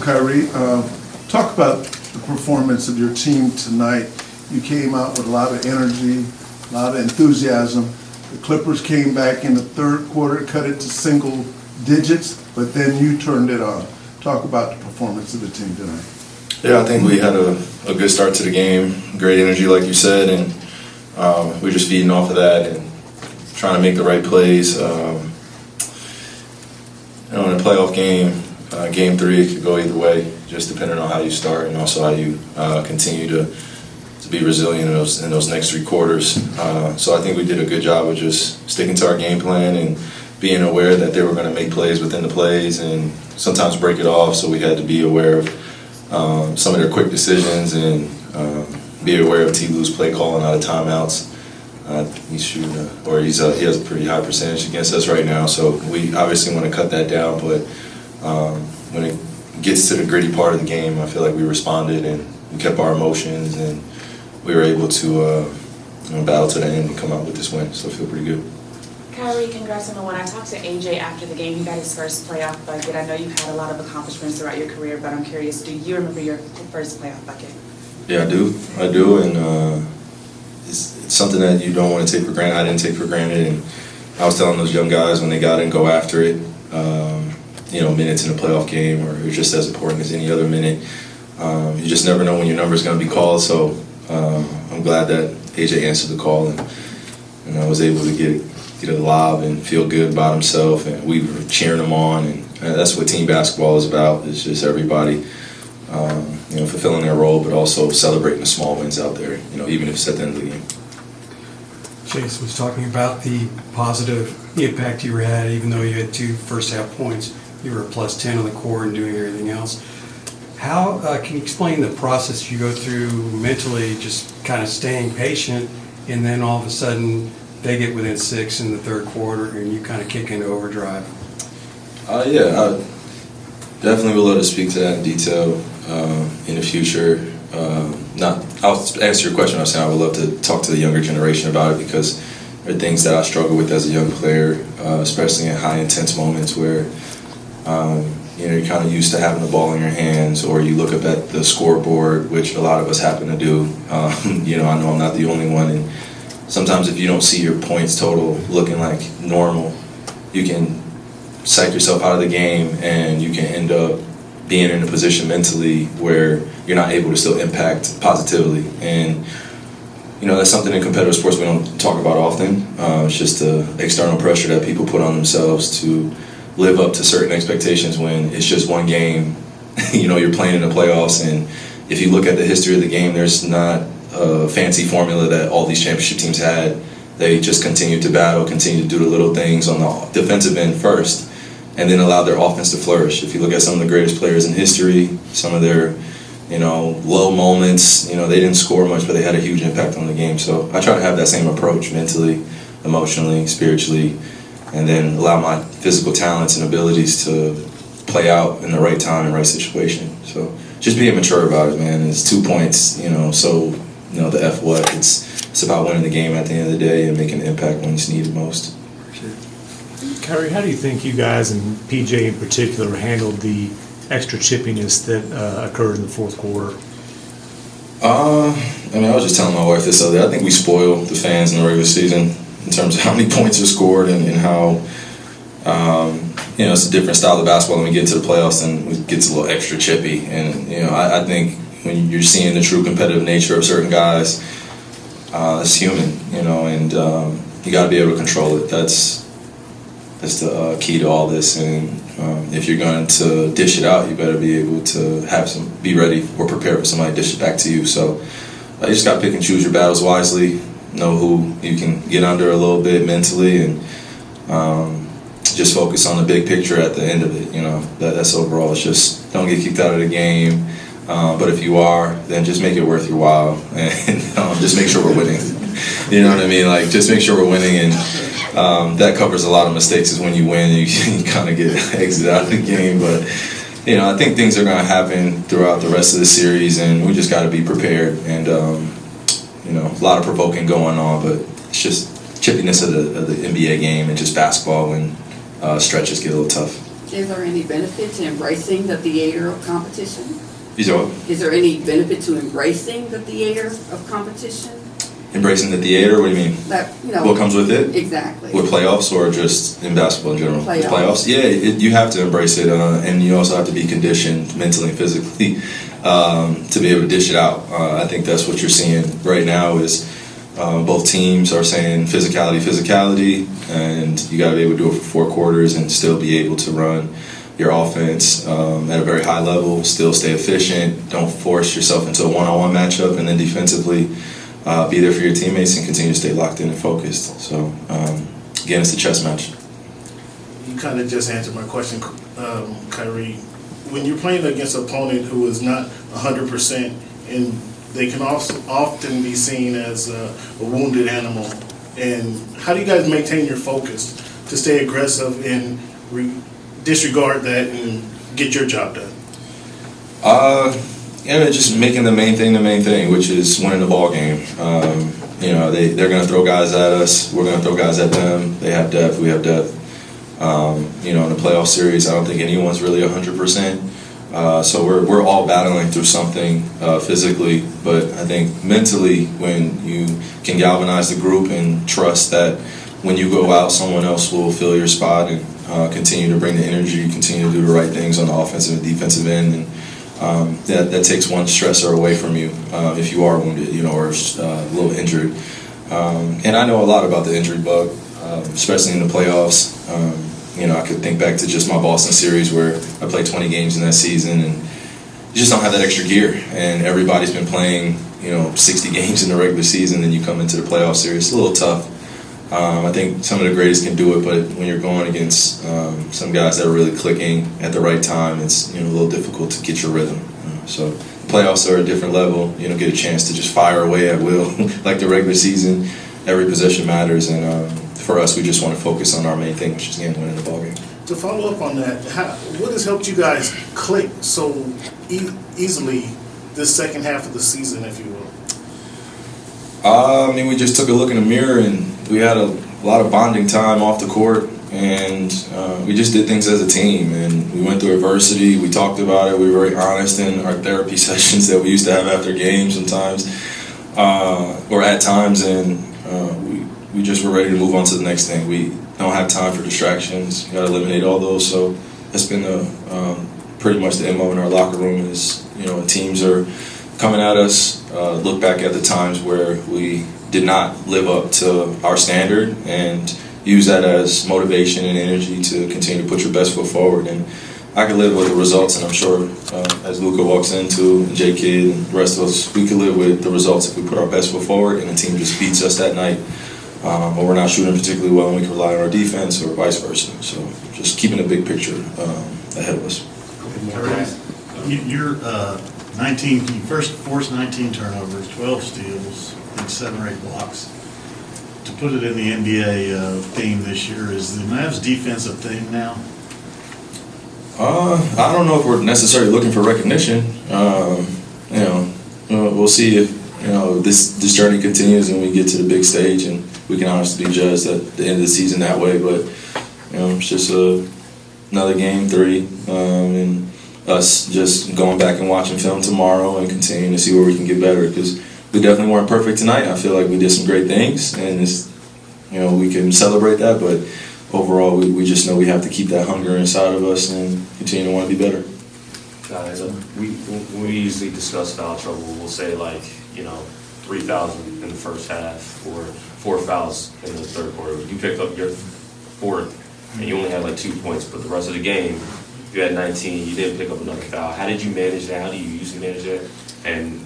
Kyrie. Talk about the performance of your team tonight. You came out with a lot of energy, a lot of enthusiasm. The Clippers came back in the third quarter, cut it to single digits, but then you turned it on. Talk about the performance of the team tonight. Yeah, I think we had a good start to the game, great energy like you said, and we're just feeding off of that and trying to make the right plays. In a playoff game, game 3, it could go either way, just depending on how you start and also how you continue to be resilient in those next 3 quarters. So I think we did a good job of just sticking to our game plan and being aware that they were going to make plays within the plays and sometimes break it off, so we had to be aware of some of their quick decisions and be aware of T. Lue's play calling out of timeouts. He has a pretty high percentage against us right now, so we obviously want to cut that down. But when it gets to the gritty part of the game, I feel like we responded and we kept our emotions, and we were able to battle to the end and come out with this win. So I feel pretty good. Kyrie, congrats on the win. I talked to AJ after the game. He got his first playoff bucket. I know you've had a lot of accomplishments throughout your career, but I'm curious, do you remember your first playoff bucket? Yeah, I do, and it's something that you don't want to take for granted. I didn't take for granted, and I was telling those young guys when they got in, go after it. Minutes in a playoff game are just as important as any other minute. You just never know when your number is going to be called, so I'm glad that AJ answered the call, and I was able to get a lob and feel good about himself, and we were cheering him on, and that's what team basketball is about. It's just everybody fulfilling their role, but also celebrating the small wins out there, even if it's at the end of the game. Chase was talking about the positive impact you had, even though you had 2 first-half points. You were a plus 10 on the court and doing everything else. How can you explain the process you go through mentally, just kind of staying patient, and then all of a sudden they get within 6 in the third quarter and you kind of kick into overdrive? I definitely would love to speak to that in detail in the future. I'll answer your question. I was saying I would love to talk to the younger generation about it, because there are things that I struggle with as a young player, especially in high intense moments where you're kind of used to having the ball in your hands, or you look up at the scoreboard, which a lot of us happen to do. I know I'm not the only one, and sometimes if you don't see your points total looking like normal, you can psych yourself out of the game, and you can end up being in a position mentally where you're not able to still impact positively. And that's something in competitive sports we don't talk about often. It's just the external pressure that people put on themselves to live up to certain expectations when it's just one game. You're playing in the playoffs, and if you look at the history of the game, there's not a fancy formula that all these championship teams had. They just continued to battle, continued to do the little things on the defensive end first, and then allowed their offense to flourish. If you look at some of the greatest players in history, some of their low moments, they didn't score much, but they had a huge impact on the game. So I try to have that same approach mentally, emotionally, spiritually, and then allow my physical talents and abilities to play out in the right time and right situation. So just being mature about it, man. It's 2 points, the F what. It's about winning the game at the end of the day and making an impact when it's needed most. Kyrie, how do you think you guys, and PJ in particular, handled the extra chippiness that occurred in the fourth quarter? I was just telling my wife this other day. I think we spoiled the fans in the regular season in terms of how many points are scored and how, it's a different style of basketball. When we get to the playoffs, and it gets a little extra chippy. And, I think when you're seeing the true competitive nature of certain guys, it's human, and you got to be able to control it. That's the key to all this. And if you're going to dish it out, you better be able to be ready or prepared for somebody to dish it back to you. So you just got to pick and choose your battles wisely, know who you can get under a little bit mentally, and just focus on the big picture at the end of it. That's overall. It's just don't get kicked out of the game. But if you are, then just make it worth your while, and just make sure we're winning. You know what I mean? Like, just make sure we're winning, and that covers a lot of mistakes. Is when you win, you kind of get exited out of the game. But I think things are going to happen throughout the rest of the series, and we just got to be prepared. And a lot of provoking going on, but it's just chippiness of the NBA game and just basketball when stretches get a little tough. Is there any benefit to embracing the theater of competition? You know, Is there any benefit to embracing the theater of competition? embracing the theater, what do you mean? That, you know. What comes with it? Exactly. With playoffs or just in basketball in general? Playoffs. Yeah, you have to embrace it, and you also have to be conditioned mentally and physically to be able to dish it out. I think that's what you're seeing right now is both teams are saying physicality, and you got to be able to do it for 4 quarters and still be able to run your offense at a very high level, still stay efficient, don't force yourself into a one-on-one matchup, and then defensively be there for your teammates and continue to stay locked in and focused. So, again, it's a chess match. You kind of just answered my question, Kyrie. When you're playing against an opponent who is not 100%, and they can also often be seen as a wounded animal, and how do you guys maintain your focus to stay aggressive and disregard that and get your job done? Just making the main thing, which is winning the ball game. They're going to throw guys at us. We're going to throw guys at them. They have depth. We have depth. In the playoff series, I don't think anyone's really 100%. So we're all battling through something physically, but I think mentally, when you can galvanize the group and trust that when you go out, someone else will fill your spot and continue to bring the energy, continue to do the right things on the offensive and defensive end, and that takes one stressor away from you if you are wounded, or a little injured. And I know a lot about the injury bug, especially in the playoffs. I could think back to just my Boston series where I played 20 games in that season, and you just don't have that extra gear. And everybody's been playing, 60 games in the regular season, then you come into the playoff series. It's a little tough. I think some of the greatest can do it, but when you're going against some guys that are really clicking at the right time, it's a little difficult to get your rhythm. So the playoffs are a different level. You don't get a chance to just fire away at will like the regular season. Every possession matters, and for us, we just want to focus on our main thing, which is winning the ballgame. To follow up on that, what has helped you guys click so easily this second half of the season, if you will? We just took a look in the mirror, and we had a lot of bonding time off the court, and we just did things as a team, and we went through adversity. We talked about it. We were very honest in our therapy sessions that we used to have after games sometimes, or at times, and we just were ready to move on to the next thing. We don't have time for distractions. You got to eliminate all those. So that's been pretty much the MO in our locker room is, when teams are coming at us, look back at the times where we did not live up to our standard and use that as motivation and energy to continue to put your best foot forward. And I can live with the results, and I'm sure as Luka walks into, and J Kidd and the rest of us, we can live with the results if we put our best foot forward and the team just beats us that night. Or we're not shooting particularly well and we can rely on our defense or vice versa. So just keeping the big picture ahead of us. You're 19, you first forced 19 turnovers, 12 steals, and 7 or 8 blocks. To put it in the NBA theme this year, is the Mavs defense a thing now? I don't know if we're necessarily looking for recognition. We'll see if this journey continues and we get to the big stage, and we can honestly be judged at the end of the season that way. But it's just another game 3, and us just going back and watching film tomorrow and continuing to see where we can get better, because we definitely weren't perfect tonight. I feel like we did some great things, and we can celebrate that. But overall, we just know we have to keep that hunger inside of us and continue to want to be better. Guys, we usually discuss foul trouble. We'll say 3 fouls in the first half or 4 fouls in the third quarter. You picked up your 4th, and you only had 2 points, but the rest of the game, you had 19. You didn't pick up another foul. How did you manage that? How do you usually manage that? And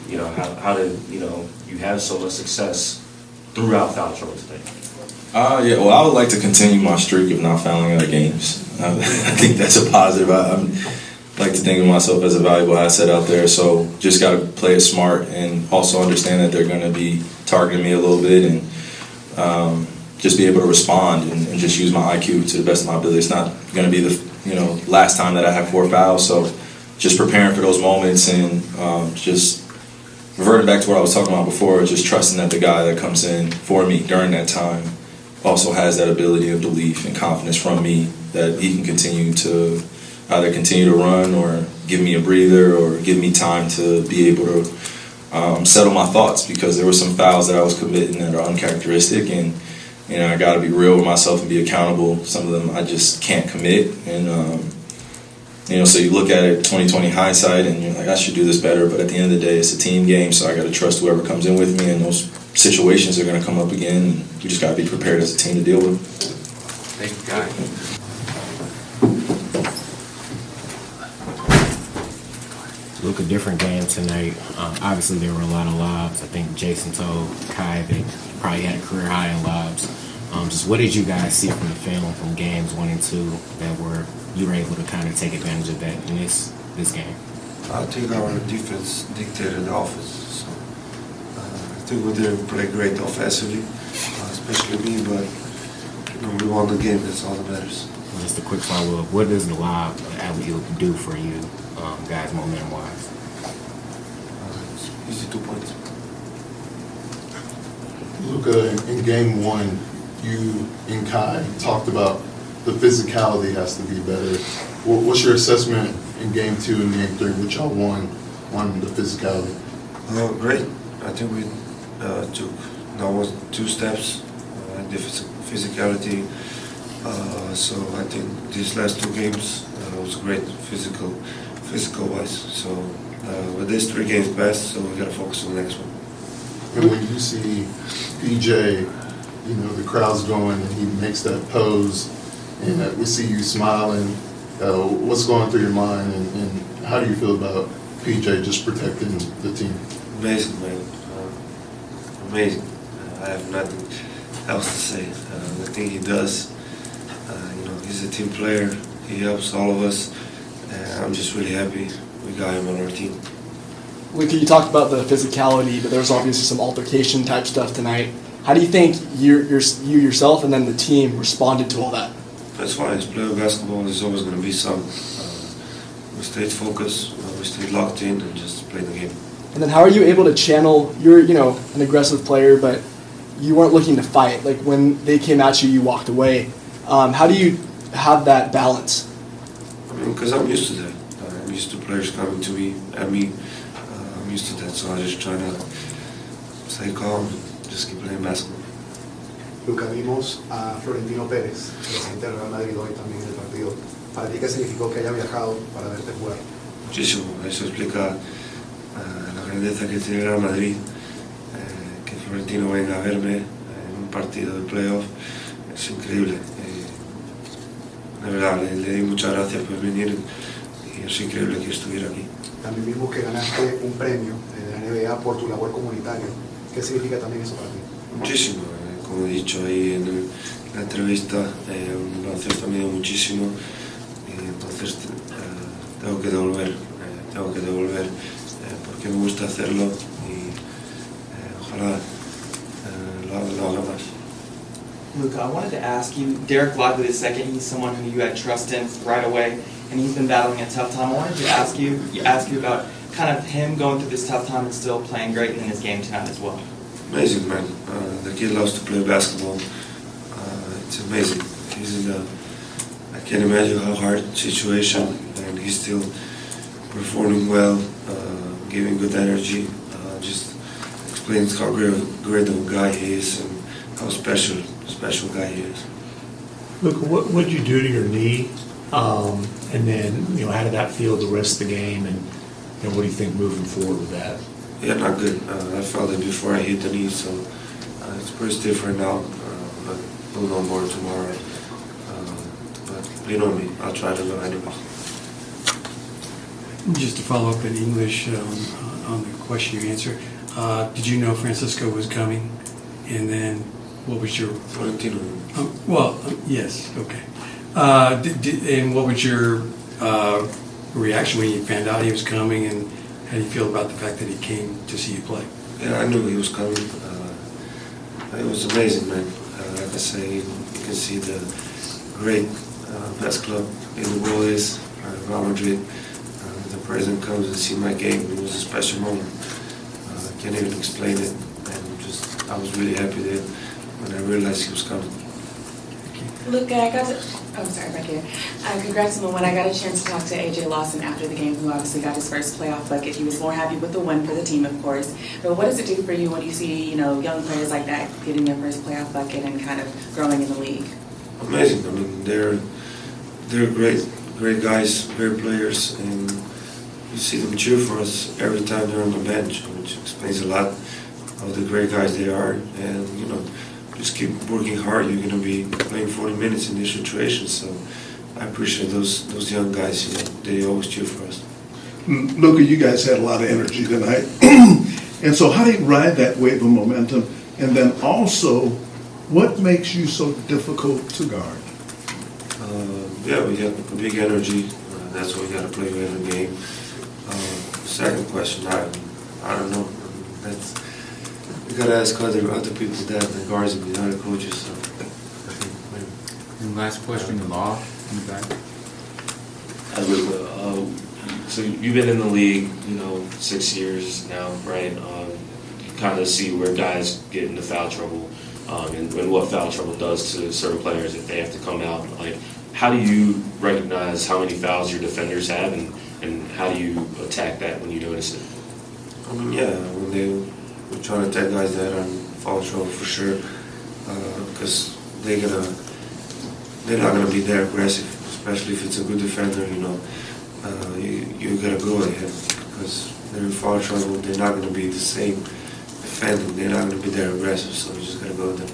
how did you have so much success throughout foul trouble today? Well, I would like to continue my streak of not fouling out of games. I think that's a positive. I like to think of myself as a valuable asset out there, so just got to play it smart and also understand that they're going to be targeting me a little bit, and just be able to respond and just use my IQ to the best of my ability. It's not going to be the last time that I have 4 fouls, so just preparing for those moments and just reverting back to what I was talking about before, just trusting that the guy that comes in for me during that time also has that ability of belief and confidence from me that he can continue to either continue to run or give me a breather or give me time to be able to settle my thoughts, because there were some fouls that I was committing that are uncharacteristic, and I got to be real with myself and be accountable. Some of them I just can't commit, and so you look at it 20/20 hindsight, and you're like, I should do this better. But at the end of the day, it's a team game, so I got to trust whoever comes in with me, and those situations are going to come up again. And we just got to be prepared as a team to deal with them. Thank you, Guy. Luka, different game tonight. Obviously, there were a lot of lobs. I think Jason told Kai that he probably had a career high in lobs. Just what did you guys see from the film from games 1 and 2 that you were able to kind of take advantage of that in this game? I think our defense dictated the offense. So, I think we didn't play great offensively, especially me, but we won the game. That's all that matters. Just a quick follow-up. What does the lob alley-oop do for you, guys, momentum-wise? It's easy 2 points. Luka, in game 1, you and Kai talked about the physicality has to be better. What's your assessment in game 2 and game 3, which y'all won on the physicality? Great. I think we took 2 steps in the physicality. So I think these last 2 games was great physical-wise. So with these 3 games passed, so we got to focus on the next one. And when you see PJ, the crowd's going and he makes that pose, and we see you smiling, what's going through your mind, and how do you feel about PJ just protecting the team? Amazing, man. Amazing. I have nothing else to say. The thing he does, he's a team player. He helps all of us. I'm just really happy we got him on our team. Luka, you talked about the physicality, but there was obviously some altercation type stuff tonight. How do you think you yourself and then the team responded to all that? That's fine. It's playoff basketball. There's always going to be some. We stayed focused. We stayed locked in and just played the game. And then how are you able to channel? You're an aggressive player, but you weren't looking to fight. Like when they came at you, you walked away. How do you have that balance? Because I'm used to that. I'm used to players coming to me, at me. I'm used to that, so I just try to stay calm, just keep playing basketball. Luka, vimos a Florentino Pérez, presidente del Real Madrid hoy también en el partido. ¿Para ti qué significó que haya viajado para verte jugar? Muchísimo. Eso explica la grandeza que tiene el Real Madrid. Que Florentino venga a verme en un partido de playoff es increíble. De verdad, le di muchas gracias por venir y es increíble que estuviera aquí. También vimos que ganaste un premio de la NBA por tu labor comunitaria. ¿Qué significa también eso para ti? Muchísimo. Como he dicho ahí en la entrevista, un baloncesto me dio muchísimo y entonces tengo que devolver porque me gusta hacerlo y ojalá lo haga más. Luka, I wanted to ask you, Dereck Lively II, he's someone who you had trust in right away, and he's been battling a tough time. I wanted to ask you about kind of him going through this tough time and still playing great in his game tonight as well. Amazing, man. The kid loves to play basketball. It's amazing. He's in I can't imagine how hard situation, and he's still performing well, giving good energy. Just explains how great of a guy he is and how special guy he is. Luka, what did you do to your knee? And then, how did that feel the rest of the game? And what do you think moving forward with that? Yeah, not good. I felt it before I hit the knee, so it's pretty stiff right now. But we'll know more tomorrow. But you know me, I'll try to go anyway. Just to follow up in English on the question you answered, did you know Francisco was coming? And then what was your... Florentino. Yes, okay. And what was your reaction when you found out he was coming, and how do you feel about the fact that he came to see you play? Yeah, I knew he was coming. It was amazing, man. Like I say, you can see the great best club in the world is Real Madrid. The president comes and see my game. It was a special moment. I can't even explain it. And I was really happy there when I realized he was coming. Luka, I got to Oh, sorry, back here. Congrats on the win. I got a chance to talk to AJ Lawson after the game, who obviously got his first playoff bucket. He was more happy with the win for the team, of course. But what does it do for you when you see, young players like that getting their first playoff bucket and kind of growing in the league? Amazing. I mean, they're great guys, great players, and you see them cheer for us every time they're on the bench, which explains a lot of the great guys they are. And just keep working hard. You're going to be playing 40 minutes in this situation, so I appreciate those young guys. They always cheer for us. Luka, you guys had a lot of energy tonight. And so how do you ride that wave of momentum? And then also, what makes you so difficult to guard? We have a big energy. That's what we got to play with every game. Second question, I don't know. We got to ask other people that, the guards and the other coaches. So. And last question, the law in the back. So you've been in the league, 6 years now, right? You kind of see where guys get into foul trouble, and what foul trouble does to certain players if they have to come out. Like, how do you recognize how many fouls your defenders have, and how do you attack that when you notice it? When we're trying to attack guys that are in foul trouble for sure, because they're not gonna be that aggressive, especially if it's a good defender. You gotta go ahead because they're in foul trouble. They're not gonna be the same defending. They're not gonna be that aggressive. So you just gotta go with them.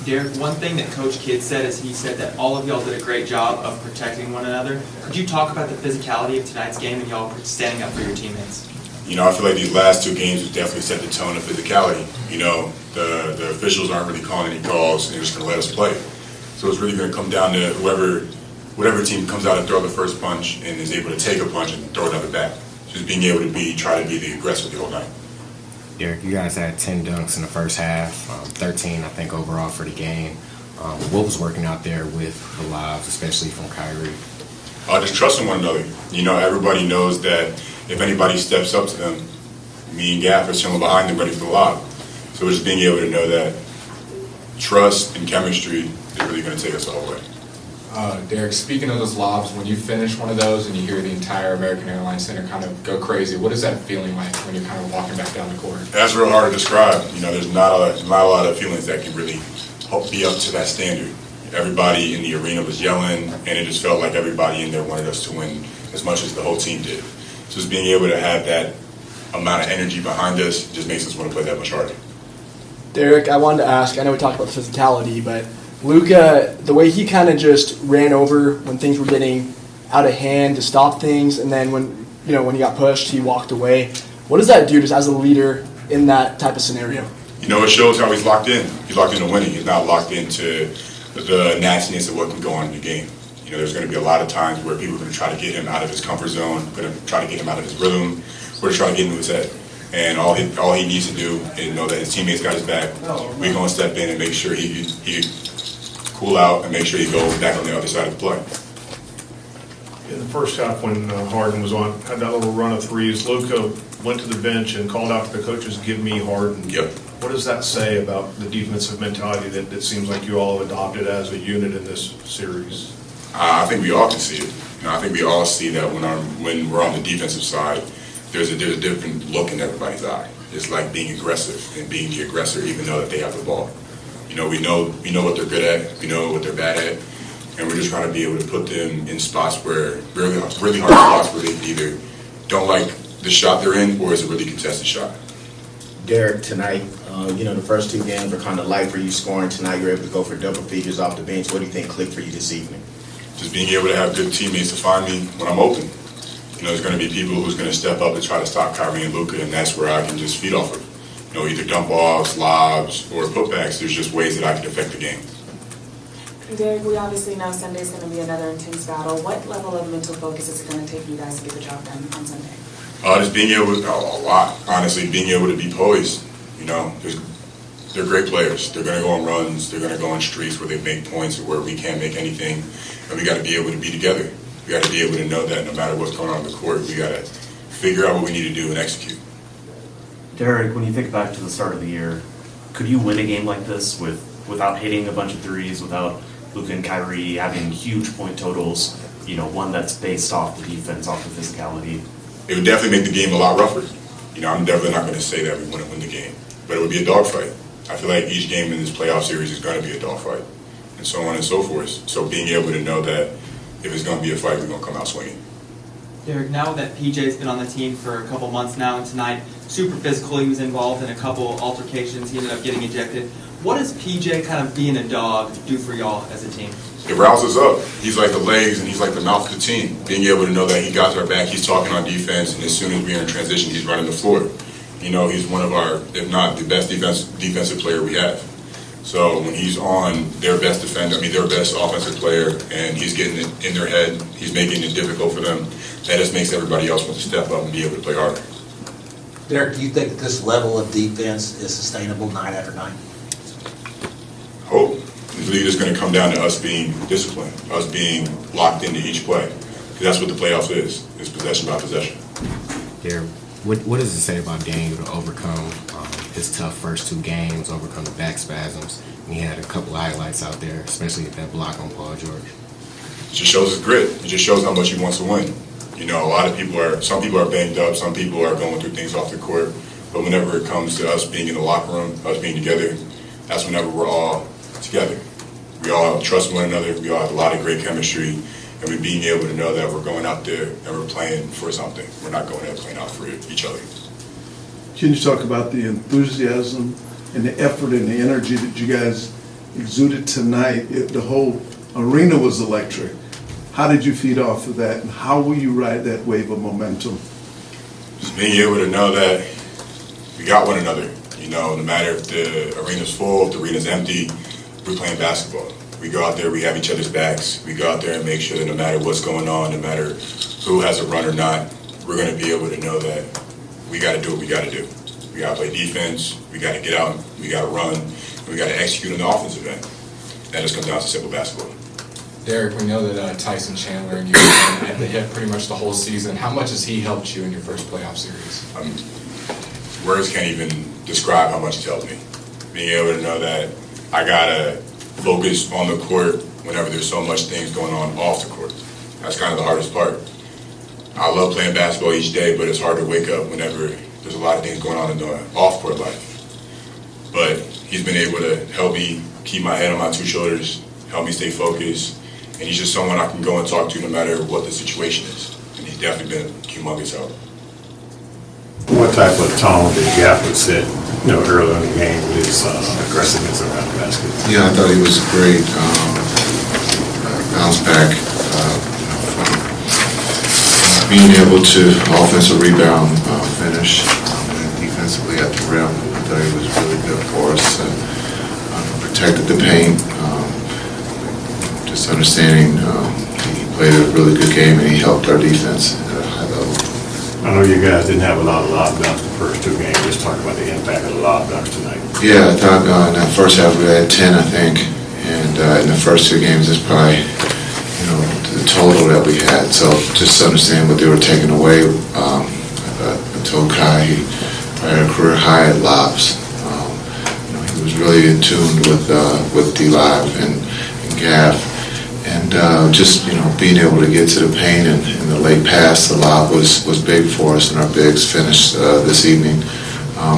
Dereck, one thing that Coach Kidd said is he said that all of y'all did a great job of protecting one another. Could you talk about the physicality of tonight's game and y'all standing up for your teammates? I feel like these last two games have definitely set the tone of physicality. The officials aren't really calling any calls, and they're just going to let us play. So it's really going to come down to whatever team comes out and throw the first punch and is able to take a punch and throw another back. Just being able to try to be the aggressor the whole night. Dereck, you guys had 10 dunks in the first half, 13, I think, overall for the game. What was working out there with the lobs, especially from Kyrie? Just trusting one another. Everybody knows that if anybody steps up to them, me and Gaff are chilling behind them ready for the lob. So we're just being able to know that trust and chemistry is really going to take us all the way. Dereck, speaking of those lobs, when you finish one of those and you hear the entire American Airlines Center kind of go crazy, what is that feeling like when you're kind of walking back down the court? That's real hard to describe. There's not a lot of feelings that can really be up to that standard. Everybody in the arena was yelling, and it just felt like everybody in there wanted us to win as much as the whole team did. So just being able to have that amount of energy behind us just makes us want to play that much harder. Dereck, I wanted to ask, I know we talked about physicality, but Luka, the way he kind of just ran over when things were getting out of hand to stop things, and then when he got pushed, he walked away. What does that do just as a leader in that type of scenario? It shows how he's locked in. He's locked into winning. He's not locked into the nastiness of what can go on in the game. There's going to be a lot of times where people are going to try to get him out of his comfort zone, going to try to get him out of his rhythm, or to try to get into his head. And all he needs to do is know that his teammates got his back. We're going to step in and make sure he cool out and make sure he goes back on the other side of the play. In the first half, when Harden was had that little run of threes, Luka went to the bench and called out to the coaches, "Give me Harden." Yep. What does that say about the defensive mentality that it seems like you all have adopted as a unit in this series? I think we all can see it. I think we all see that when we're on the defensive side, there's a different look in everybody's eye. It's like being aggressive and being the aggressor, even though that they have the ball. We know what they're good at, we know what they're bad at, and we're just trying to be able to put them in spots where really hard spots where they either don't like the shot they're in, or is a really contested shot. Dereck, tonight, the first two games were kind of light for you scoring. Tonight you're able to go for double figures off the bench. What do you think clicked for you this evening? Just being able to have good teammates to find me when I'm open. There's going to be people who's going to step up and try to stop Kyrie and Luka, and that's where I can just feed off of. Either dump offs, lobs, or putbacks. There's just ways that I can affect the game. Dereck, we obviously know Sunday's going to be another intense battle. What level of mental focus is it going to take you guys to get the job done on Sunday? Just being able to, a lot, honestly, being able to be poised. They're great players. They're going to go on runs. They're going to go on streaks where they make points or where we can't make anything. And we got to be able to be together. We got to be able to know that no matter what's going on the court, we got to figure out what we need to do and execute. Dereck, when you think back to the start of the year, Could you win a game like this without hitting a bunch of threes, without Luka and Kyrie having huge point totals, one that's based off the defense, off the physicality? It would definitely make the game a lot rougher. I'm definitely not going to say that we want to win the game, but it would be a dogfight. I feel like each game in this playoff series is going to be a dogfight, and so on and so forth. So being able to know that if it's going to be a fight, we're going to come out swinging. Dereck, now that PJ's been on the team for a couple months now, and tonight, super physical, he was involved in a couple altercations, he ended up getting ejected. What does PJ kind of being a dog do for y'all as a team? It rouses up. He's like the legs and he's like the mouth of the team. Being able to know that he got our back, he's talking on defense, and as soon as we're in transition, he's running the floor. He's one of our, if not the best defensive player we have. So when he's on their best their best offensive player, and he's getting it in their head, he's making it difficult for them, that just makes everybody else want to step up and be able to play harder. Dereck, do you think this level of defense is sustainable night after night? Hope. This league is going to come down to us being disciplined, us being locked into each play. Because that's what the playoffs is. It's possession by possession. Yeah. What does it say about being able to overcome his tough first two games, overcome the back spasms? And he had a couple highlights out there, especially at that block on Paul George. It just shows his grit. It just shows how much he wants to win. Some people are banged up, some people are going through things off the court. But whenever it comes to us being in the locker room, us being together, that's whenever we're all together. We all trust one another. We all have a lot of great chemistry. And we're being able to know that we're going out there and we're playing for something. We're not going there playing out for each other. Can you talk about the enthusiasm and the effort and the energy that you guys exuded tonight? The whole arena was electric. How did you feed off of that, and how will you ride that wave of momentum? Just being able to know that we got one another. No matter if the arena's full, if the arena's empty, we're playing basketball. We go out there, we have each other's backs. We go out there and make sure that no matter what's going on, no matter who has a run or not, we're going to be able to know that we got to do what we got to do. We got to play defense, we got to get out, we got to run, and we got to execute on the offensive end. That just comes down to simple basketball. Dereck, we know that Tyson Chandler and you have been at the hip pretty much the whole season. How much has he helped you in your first playoff series? Words can't even describe how much he's helped me. Being able to know that I got to focus on the court whenever there's so much things going on off the court. That's kind of the hardest part. I love playing basketball each day, but it's hard to wake up whenever there's a lot of things going on in the off-court life. But he's been able to help me keep my head on my two shoulders, help me stay focused, and he's just someone I can go and talk to no matter what the situation is. And he's definitely been a humongous help. What type of tone did Gap would set, early in the game with his aggressiveness around the basket? Yeah, I thought he was great. Bounce back from being able to offensive rebound, finish, and defensively at the rim. I thought he was really good for us. Protected the paint. Just understanding he played a really good game and he helped our defense at a high level. I know you guys didn't have a lot of lob dunks the first two games. Just talk about the impact of the lob dunks tonight. Yeah, I thought in that first half we had 10, I think, and in the first two games it's probably, the total that we had. So just to understand what they were taking away, I told Kai he probably had a career high at lobs. He was really in tune with D-Live and Gav. And just being able to get to the paint and the late pass, the lob was big for us, and our bigs finished this evening.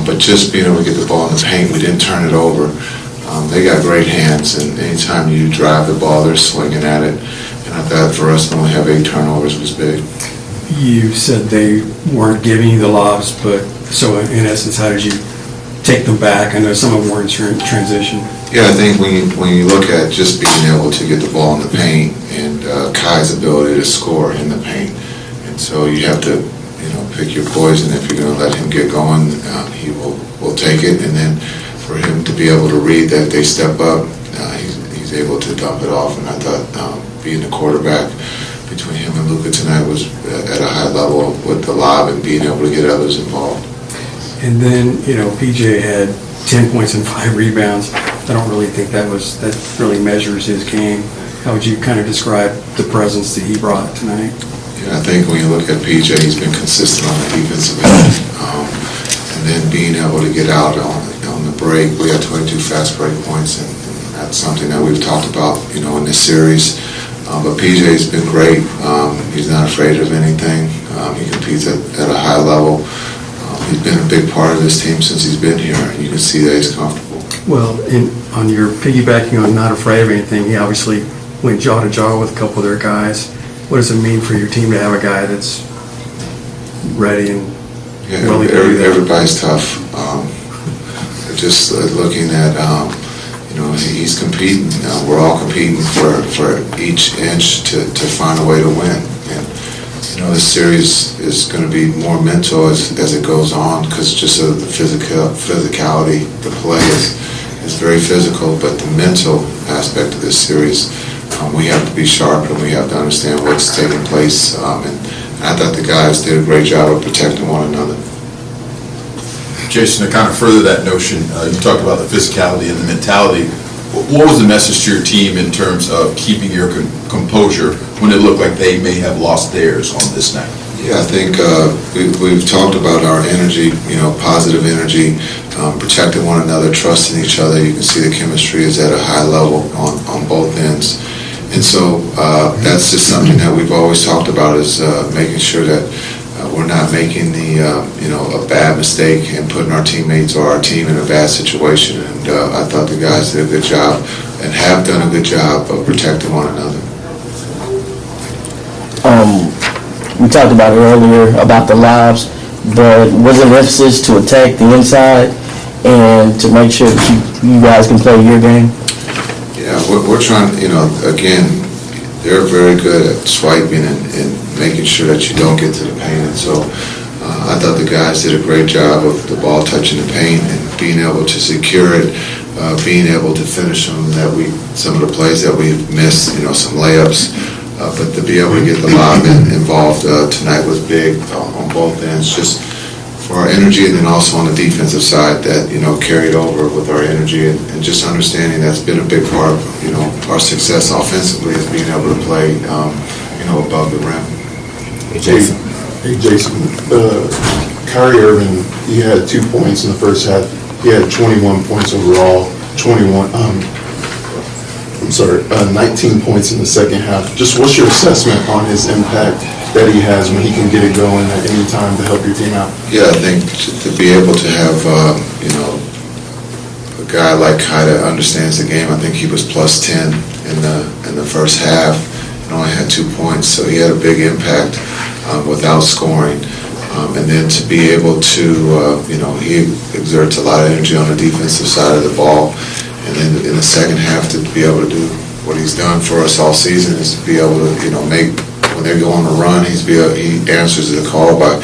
But just being able to get the ball in the paint, we didn't turn it over. They got great hands, and anytime you drive the ball, they're swinging at it. And I thought for us to only have 8 turnovers was big. You said they weren't giving you the lobs, but so in essence, how did you take them back? I know some of them were in transition. Yeah, I think when you look at just being able to get the ball in the paint and Kai's ability to score in the paint, and so you have to pick your poison. If you're going to let him get going, he will take it, and then for him to be able to read that they step up, he's able to dump it off. And I thought being the quarterback between him and Luka tonight was at a high level with the lob and being able to get others involved. And then, PJ had 10 points and 5 rebounds. I don't really think that really measures his game. How would you kind of describe the presence that he brought tonight? Yeah, I think when you look at PJ, he's been consistent on the defensive end, and then being able to get out on the break. We had 22 fast break points, and that's something that we've talked about, in this series. But PJ's been great. He's not afraid of anything. He competes at a high level. He's been a big part of this team since he's been here, and you can see that he's comfortable. Well, on your piggybacking on not afraid of anything, he obviously went jaw to jaw with a couple of their guys. What does it mean for your team to have a guy that's ready and willing to do that? Everybody's tough. Just looking at, he's competing. We're all competing for each inch to find a way to win. And this series is going to be more mental as it goes on, because just of the physicality, the play is very physical, but the mental aspect of this series, we have to be sharp and we have to understand what's taking place. And I thought the guys did a great job of protecting one another. Jason, to kind of further that notion, you talked about the physicality and the mentality. What was the message to your team in terms of keeping your composure when it looked like they may have lost theirs on this night? Yeah, I think we've talked about our energy, positive energy, protecting one another, trusting each other. You can see the chemistry is at a high level on both ends. And so that's just something that we've always talked about, is making sure that we're not making a bad mistake and putting our teammates or our team in a bad situation. And I thought the guys did a good job and have done a good job of protecting one another. We talked about it earlier about the lobs, but was an emphasis to attack the inside and to make sure that you guys can play your game? Yeah, we're trying, again, they're very good at swiping and making sure that you don't get to the paint. And so I thought the guys did a great job of the ball touching the paint and being able to secure it, being able to finish some of the plays that we've missed, some layups. But to be able to get the lob involved tonight was big on both ends, just for our energy, and then also on the defensive side that, carried over with our energy, and just understanding that's been a big part of, our success offensively, is being able to play, above the rim. Hey, Jason, Kyrie Irving, he had 2 points in the first half. He had 21 points overall, 19 points in the second half. Just what's your assessment on his impact that he has when he can get it going at any time to help your team out? Yeah, I think to be able to have, a guy like Kai that understands the game, I think he was plus 10 in the first half and only had 2 points, so he had a big impact without scoring. And then to be able to, he exerts a lot of energy on the defensive side of the ball. And then in the second half, to be able to do what he's done for us all season, is to be able to, make, when they go on a run, he answers the call by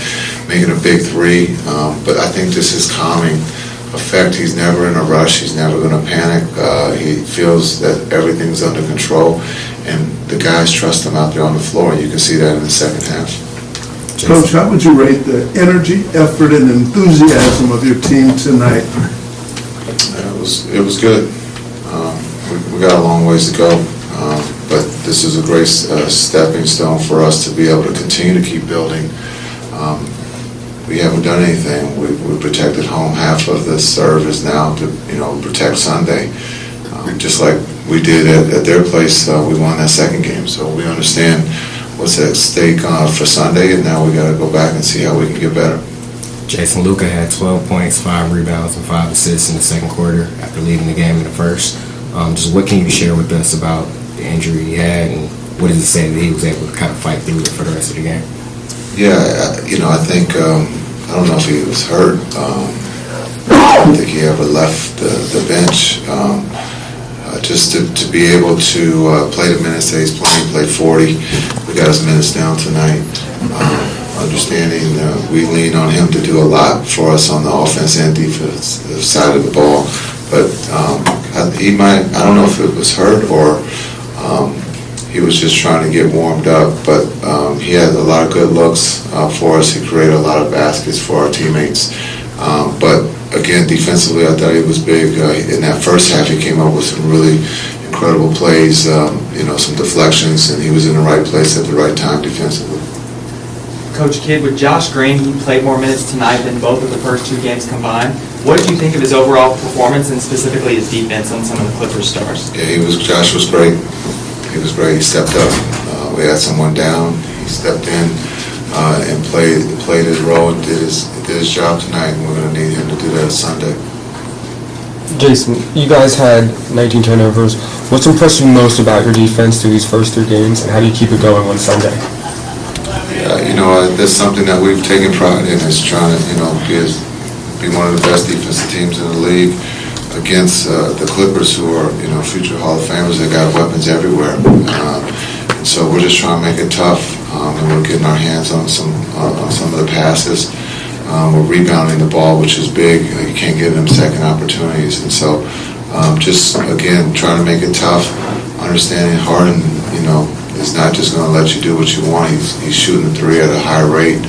making a big three. But I think this is calming effect. He's never in a rush. He's never going to panic. He feels that everything's under control, and the guys trust him out there on the floor. And you can see that in the second half. Coach, how would you rate the energy, effort, and enthusiasm of your team tonight? It was good. We got a long ways to go, but this is a great stepping stone for us to be able to continue to keep building. We haven't done anything. We protected home half of the serve is now to protect Sunday, just like we did at their place. We won that second game, so we understand what's at stake for Sunday, and now we got to go back and see how we can get better. Jason, Luka had 12 points, 5 rebounds, and 5 assists in the second quarter after leading the game in the first. Just what can you share with us about the injury he had, and what does it say that he was able to kind of fight through it for the rest of the game? Yeah, I think, I don't know if he was hurt. I don't think he ever left the bench. Just to be able to play the minutes that he's playing, play 40. We got his minutes down tonight. Understanding we lean on him to do a lot for us on the offense and defense side of the ball. But I don't know if it was hurt or he was just trying to get warmed up. But he had a lot of good looks for us. He created a lot of baskets for our teammates. But again, defensively, I thought he was big. In that first half, he came up with some really incredible plays, some deflections, and he was in the right place at the right time defensively. Coach Kidd, with Josh Green, he played more minutes tonight than both of the first two games combined. What did you think of his overall performance and specifically his defense on some of the Clippers stars? Yeah, Josh was great. He was great. He stepped up. We had someone down. He stepped in and played his role and did his job tonight. And we're going to need him to do that Sunday. Jason, you guys had 19 turnovers. What's impressed you most about your defense through these first 3 games, and how do you keep it going on Sunday? That's something that we've taken pride in, is trying to, be one of the best defensive teams in the league against the Clippers, who are, future Hall of Famers that got weapons everywhere. And so we're just trying to make it tough, and we're getting our hands on some of the passes. We're rebounding the ball, which is big. You can't give them second opportunities. And so just, again, trying to make it tough, understanding Harden, is not just going to let you do what you want. He's shooting the 3 at a high rate.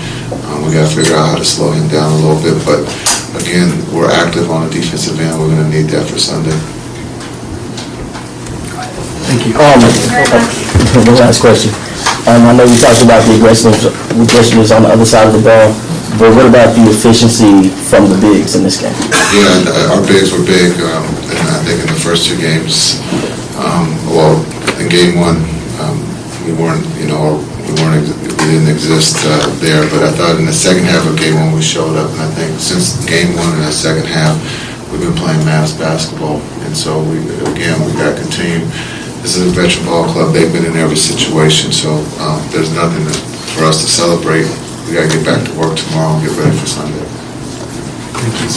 We got to figure out how to slow him down a little bit. But, again, we're active on the defensive end. We're going to need that for Sunday. Thank you. The last question. I know you talked about the aggressiveness on the other side of the ball, but what about the efficiency from the bigs in this game? Yeah, our bigs were big, and I think in the first 2 games, in game 1, we didn't exist there, but I thought in the second half of game 1 we showed up, and I think since game 1 in the second half, we've been playing mass basketball, and so we got to continue. This is a veteran ball club. They've been in every situation, so there's nothing for us to celebrate. We got to get back to work tomorrow and get ready for Sunday. Thank you.